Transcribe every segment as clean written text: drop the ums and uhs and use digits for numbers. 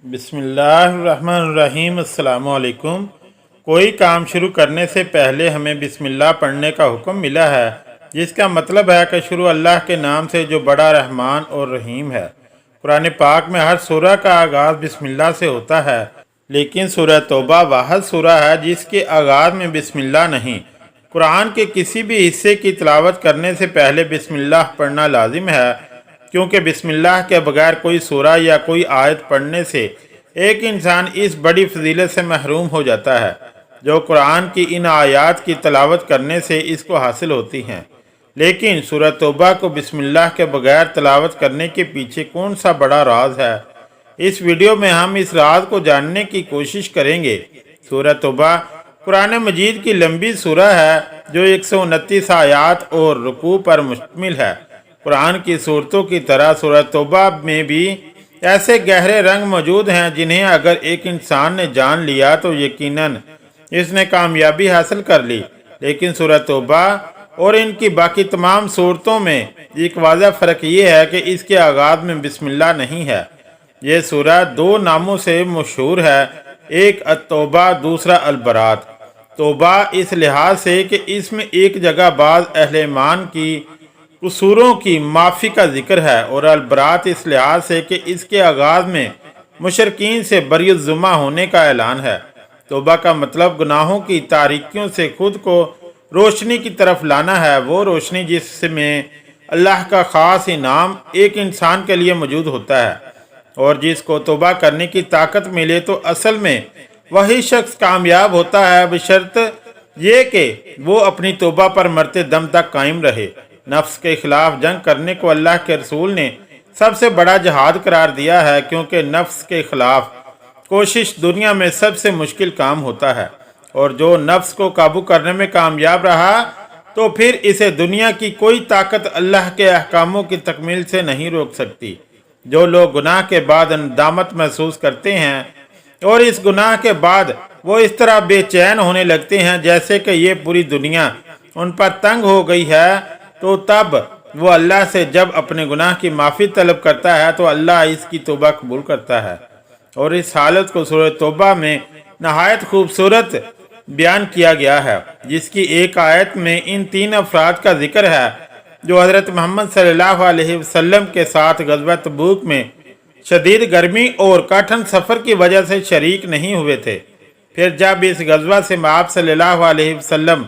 बिस्मिल्लाहिर्रहमानिर्रहीम। अस्सलाम वालेकुम। कोई काम शुरू करने से पहले हमें बिस्मिल्लाह पढ़ने का हुक्म मिला है, जिसका मतलब है कि शुरू अल्लाह के नाम से जो बड़ा रहमान और रहीम है। कुरान पाक में हर सूरह का आगाज़ बिस्मिल्लाह से होता है, लेकिन सूरह तौबा वाहिद सूरह है जिसके आगाज़ में बिस्मिल्लाह नहीं। कुरान के किसी भी हिस्से की तिलावत करने से पहले बिस्मिल्लाह पढ़ना लाजिम है, क्योंकि बिस्मिल्लाह के बगैर कोई सूरा या कोई आयत पढ़ने से एक इंसान इस बड़ी फजीलत से महरूम हो जाता है जो कुरान की इन आयात की तलावत करने से इसको हासिल होती हैं। लेकिन सूरह तौबा को बिस्मिल्लाह के बगैर तलावत करने के पीछे कौन सा बड़ा राज है, इस वीडियो में हम इस राज को जानने की कोशिश करेंगे। सूरह तौबा कुरान मजीद की लंबी सूरह है जो 129 आयात और रुकू पर मुश्तमिल है। कुरान की सूरतों की तरह सूरह तौबा में भी ऐसे गहरे रंग मौजूद हैं जिन्हें अगर एक इंसान ने जान लिया तो यकीनन इसने कामयाबी हासिल कर ली। लेकिन सूरह तौबा और इनकी बाकी तमाम सूरतों में एक वाज़ह फ़र्क ये है कि इसके आगाज़ में बिस्मिल्लाह नहीं है। ये सूरह दो नामों से मशहूर है, एक अत-तौबा, दूसरा अल-बरात। तौबा इस लिहाज से कि इसमें एक जगह बाज़ अहले ईमान की कसूरों की माफ़ी का जिक्र है, और अल-बरात इस लिहाज से कि इसके आगाज़ में मुशरकीन से बरियत ज़ुमा होने का ऐलान है। तौबा का मतलब गुनाहों की तारीकियों से खुद को रोशनी की तरफ लाना है, वो रोशनी जिसमें अल्लाह का ख़ास इनाम एक इंसान के लिए मौजूद होता है। और जिसको तौबा करने की ताकत मिले तो असल में वही शख्स कामयाब होता है, बशर्त ये कि वो अपनी तौबा पर मरते दम तक कायम रहे। नफ्स के खिलाफ जंग करने को अल्लाह के रसूल ने सबसे बड़ा जहाद करार दिया है, क्योंकि नफ्स के खिलाफ कोशिश दुनिया में सबसे मुश्किल काम होता है, और जो नफ्स को काबू करने में कामयाब रहा तो फिर इसे दुनिया की कोई ताकत अल्लाह के अहकामों की तकमील से नहीं रोक सकती। जो लोग गुनाह के बाद नदामत महसूस करते हैं और इस गुनाह के बाद वो इस तरह बेचैन होने लगते हैं जैसे कि ये पूरी दुनिया उन पर तंग हो गई है, तो तब वो अल्लाह से जब अपने गुनाह की माफ़ी तलब करता है तो अल्लाह इसकी तौबा कबूल करता है। और इस हालत को सूरह तौबा में नहायत खूबसूरत बयान किया गया है, जिसकी एक आयत में इन तीन अफराद का जिक्र है जो हज़रत मोहम्मद सल्लल्लाहु अलैहि वसल्लम के साथ ग़ज़वा तबूक में शदीद गर्मी और कठिन सफ़र की वजह से शरीक नहीं हुए थे। फिर जब इस ग़ज़वा से आप सल्लल्लाहु अलैहि वसल्लम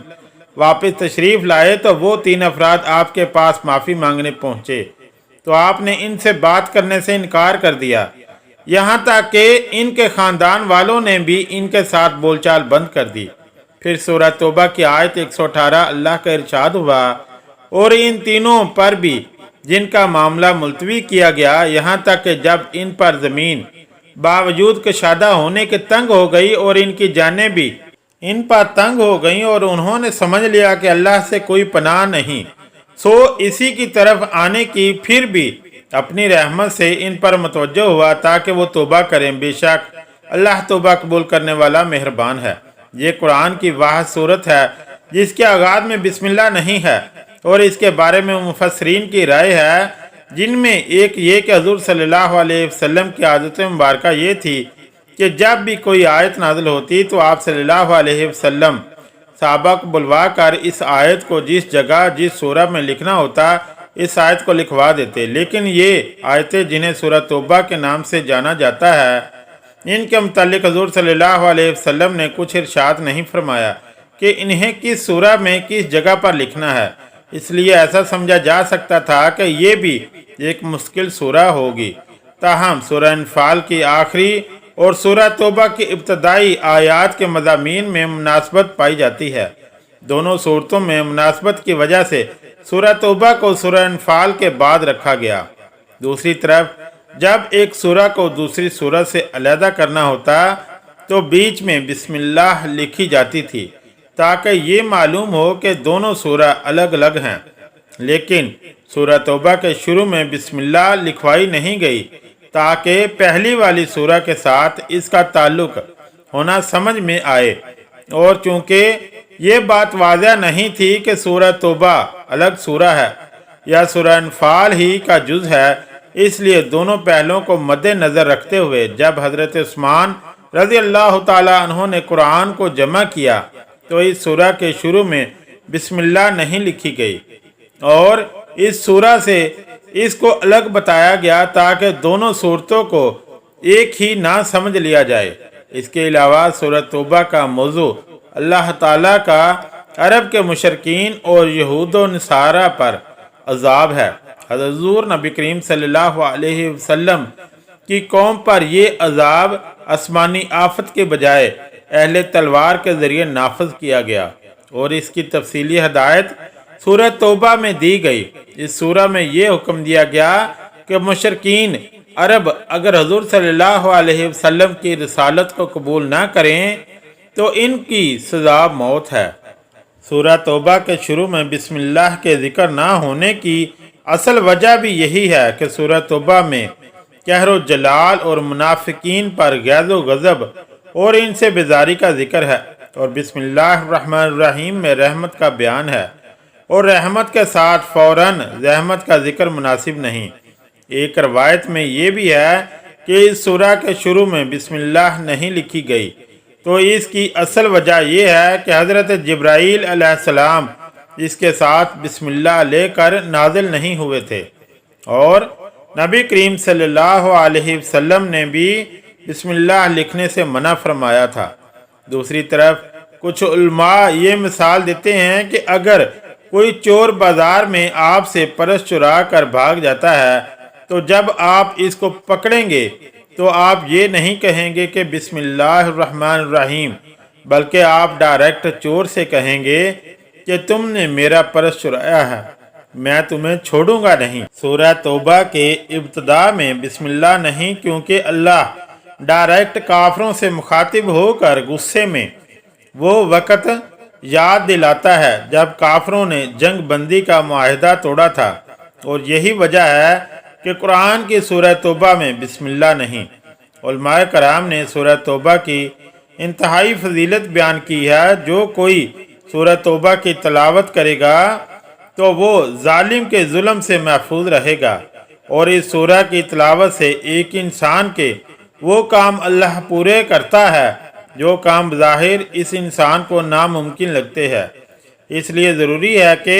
वापस तशरीफ़ लाए तो वो तीन अफराद आपके पास माफ़ी मांगने पहुँचे, तो आपने इनसे बात करने से इनकार कर दिया, यहाँ तक कि इनके ख़ानदान वालों ने भी इनके साथ बोलचाल बंद कर दी। फिर सूरह तौबा की आयत 118 अल्लाह का इरशाद हुआ, और इन तीनों पर भी जिनका मामला मुलतवी किया गया, यहाँ तक कि जब इन पर ज़मीन बावजूद कशादा होने के तंग हो गई और इनकी जानें भी इन पर तंग हो गईं और उन्होंने समझ लिया कि अल्लाह से कोई पनाह नहीं, सो इसी की तरफ आने की फिर भी अपनी रहमत से इन पर मुतवज्जो हुआ ताकि वो तौबा करें। बेशक अल्लाह तौबा कबूल करने वाला मेहरबान है। ये कुरान की वाहिद सूरत है जिसके आगाज़ में बिस्मिल्लाह नहीं है, और इसके बारे में मुफस्सरीन की राय है, जिनमें एक ये कि हुज़ूर सल्लल्लाहु अलैहि वसल्लम की आदत मुबारका ये थी कि जब भी कोई आयत नाज़िल होती तो आप सल्लल्लाहु अलैहि वसल्लम सहाबा को बुलवा कर इस आयत को जिस जगह जिस सूरह में लिखना होता इस आयत को लिखवा देते। लेकिन ये आयतें जिन्हें सूरह तौबा के नाम से जाना जाता है, इनके मुतालिक हुज़ूर सल्लल्लाहु अलैहि वसल्लम ने कुछ इरशाद नहीं फरमाया कि इन्हें किस सूरह में किस जगह पर लिखना है, इसलिए ऐसा समझा जा सकता था कि ये भी एक मुश्किल सूरह होगी। ताहम सूरह अनफाल की आखिरी और सूरह तौबा की इब्तदाई आयात के मज़ामीन में मुनासबत पाई जाती है। दोनों सूरतों में मुनासबत की वजह से सूरह तौबा को सूरह अनफाल के बाद रखा गया। दूसरी तरफ जब एक सूरह को दूसरी सूरह से अलहदा करना होता तो बीच में बिस्मिल्लाह लिखी जाती थी ताकि ये मालूम हो कि दोनों सूरह अलग अलग हैं। लेकिन सूरह तौबा के शुरू में बिस्मिल्लाह लिखवाई नहीं गई ताकि पहली वाली सूरह के साथ इसका ताल्लुक होना समझ में आए, और चूँकि ये बात वाज़ह नहीं थी कि सूरह तौबा अलग सूरह है या सूरह अनफाल ही का जुज़ है, इसलिए दोनों पहलुओं को मद्देनज़र रखते हुए जब हज़रत उस्मान रज़ी अल्लाह ताला अन्हु ने कुरान को जमा किया तो इस सूरह के शुरू में बिस्मिल्लाह नहीं लिखी गई और इस सूरह से इसको अलग बताया गया ताकि दोनों सूरतों को एक ही ना समझ लिया जाए। इसके अलावा सूरह तौबा का मौजू अल्लाह ताला का अरब के मुशरकीन और यहूद व नसारा पर अजाब है। हुज़ूर नबी करीम सल्लल्लाहु अलैहि वसल्लम की कौम पर ये अजाब आसमानी आफत के बजाय अहले तलवार के ज़रिए नाफज किया गया और इसकी तफसीली हदायत सूरह तौबा में दी गई। इस सूरह में ये हुक्म दिया गया कि मुशरकीन अरब अगर हुज़ूर सल्लल्लाहु अलैहि वसल्लम की रिसालत को कबूल ना करें तो इनकी सज़ा मौत है। सूरह तौबा के शुरू में बिस्मिल्लाह के ज़िक्र ना होने की असल वजह भी यही है कि सूरह तौबा में कहरो जलाल और मुनाफिकीन पर गैज़ो गज़ब और इनसे बेजारी का जिक्र है और बिस्मिल्लाहिर्रहमानिर्रहीम में रहमत का बयान है और रहमत के साथ फ़ौरन रहमत का जिक्र मुनासिब नहीं। एक रवायत में ये भी है कि इस सूरह के शुरू में बिस्मिल्लाह नहीं लिखी गई तो इसकी असल वजह यह है कि हज़रत जिब्राईल अलैहिस्सलाम इसके साथ बिस्मिल्लाह लेकर नाजिल नहीं हुए थे और नबी करीम सल्लल्लाहु अलैहि वसल्लम ने भी बिस्मिल्लाह लिखने से मना फरमाया था। दूसरी तरफ कुछ उलमा ये मिसाल देते हैं कि अगर कोई चोर बाजार में आपसे परस चुरा कर भाग जाता है तो जब आप इसको पकड़ेंगे तो आप ये नहीं कहेंगे कि बिस्मिल्लाहिर्रहमानिर्रहीम बल्कि आप डायरेक्ट चोर से कहेंगे कि तुमने मेरा परस चुराया है, मैं तुम्हें छोड़ूंगा नहीं। सूरह तौबा के इब्तिदा में बिस्मिल्लाह नहीं क्योंकि अल्लाह डायरेक्ट काफरों से मुखातिब होकर गुस्से में वो वक़्त याद दिलाता है जब काफरों ने जंग बंदी का मुआहिदा तोड़ा था और यही वजह है कि कुरान की सूरह तौबा में बिस्मिल्लाह नहीं। उलमाए कराम ने सूरह तौबा की इंतहाई फजीलत बयान की है। जो कोई सूरह तौबा की तलावत करेगा तो वो जालिम के जुल्म से महफूज रहेगा और इस सूरह की तलावत से एक इंसान के वो काम अल्लाह पूरे करता है जो काम ज़ाहिर इस इंसान को नामुमकिन लगते हैं। इसलिए ज़रूरी है कि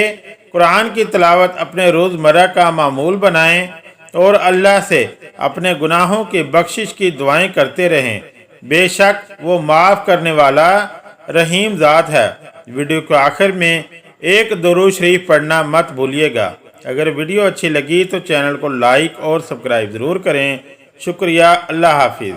कुरान की तलावत अपने रोज़मर्रा का मामूल बनाएं और अल्लाह से अपने गुनाहों की बख्शिश की दुआएं करते रहें। बेशक वो माफ़ करने वाला रहीम ज़ात है। वीडियो के आखिर में एक दुरूद शरीफ पढ़ना मत भूलिएगा। अगर वीडियो अच्छी लगी तो चैनल को लाइक और सब्सक्राइब ज़रूर करें। शुक्रिया। अल्लाह हाफिज़।